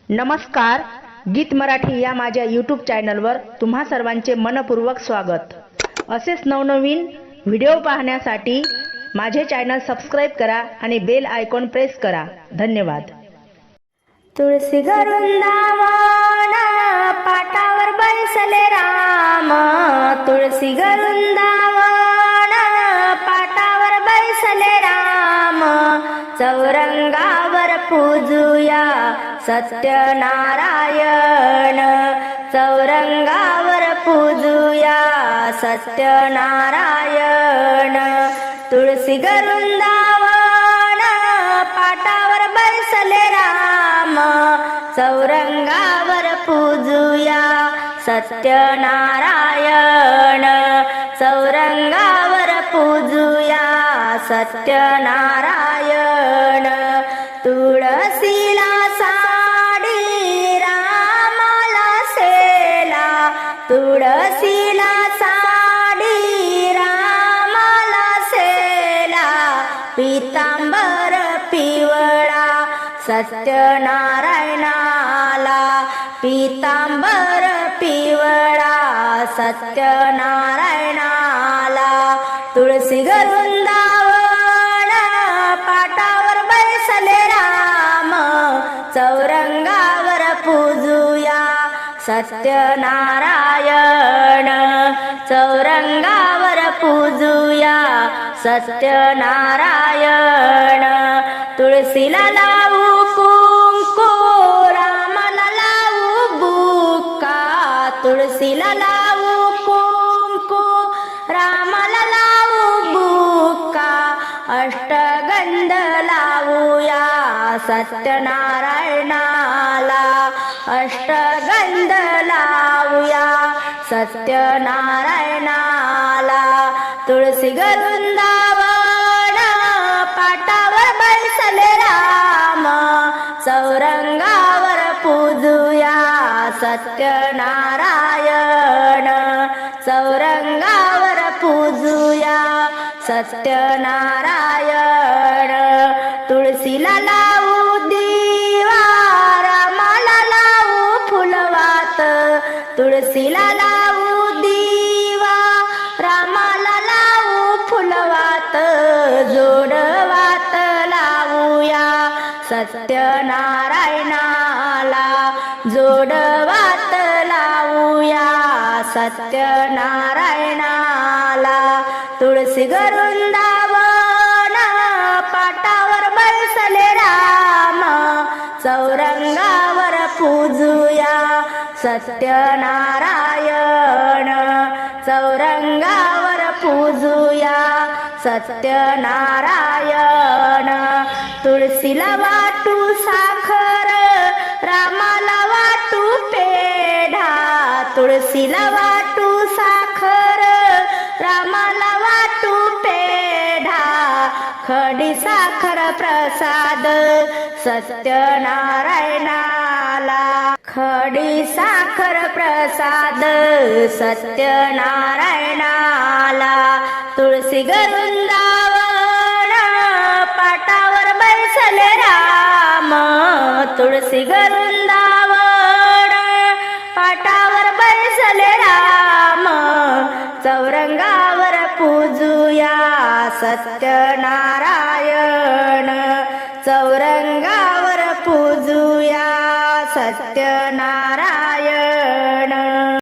नमस्कार, गीत मराठी या माझ्या यूट्यूब चॅनलवर तुम्हा सर्वांचे मनपूर्वक स्वागत। असेच नवनवीन व्हिडिओ पाहण्यासाठी माझे चॅनल सबस्क्राइब करा आणि बेल आयकॉन प्रेस करा। धन्यवाद। तुळसी वृंदावन पाटावर बैसले राम, तुळसी वृंदावन पाटावर बैसले राम, चौरंगावर पूजुया सत्यनारायण, चौरंगावर पूजुया सत्यनारायण। तुळसी वृंदावन पाटावर बैसले राम, चौरंगावर पूजुया सत्यनारायण, चौरंगावर पूजुया सत्यनारायण। तुळसीला साडी रामाला सेला, तुळसीला साडी रामाला सेला, पीतांबर पिवळा सत्यनारायणाला, पीतांबर पिवळा सत्यनारायणाला। तुळसी वृंदावन पाटावर बैसले राम, चौरंगावर पूजुया सत्यनारायण, चौरंगावर पूजुया सत्यनारायण। तुळसीला लावू कुंकू रामाला लावू बुक्का, तुळसीला लावू कुंकू रामाला लावू बुक्का, अष्टगंध लावूया सत्यनारायणाला, अष्टगंध लावूया सत्यनारायणाला। तुळसी वृंदावन पाटावर बैसले राम, चौरंगावर पूजुया सत्यनारायण, चौरंगावर पूजुया सत्यनारायण। तुळसीला लावू दिवा रामाला लावू फुलवात, तुळसीला लावू दिवा रामाला लावू फुलवात, जोडवात लावूया सत्यनारायणाला, जोडवात लावूया सत्यनारायणाला। तुळसी वृंदावन पाटावर बैसले राम, चौरंगावर पूजुया सत्यनारायण, चौरंगावर पूजुया सत्यनारायण। तुळसीला वाटू साखर रामाला वाटू पेढा, तुळसीला वाटू साखर रामाला वाटू पेढा, खडी साखर प्रसाद सत्यनारायणाला, खडी साखर प्रसाद सत्यनारायणाला। तुळसी वृंदावन पाटावर बैसले राम, तुळसी वृंदावन पाटावर बैसले राम, चौरंगावर पूजुया सत्यनारायण, चौरंगावर पूजुया सत्यनारायण।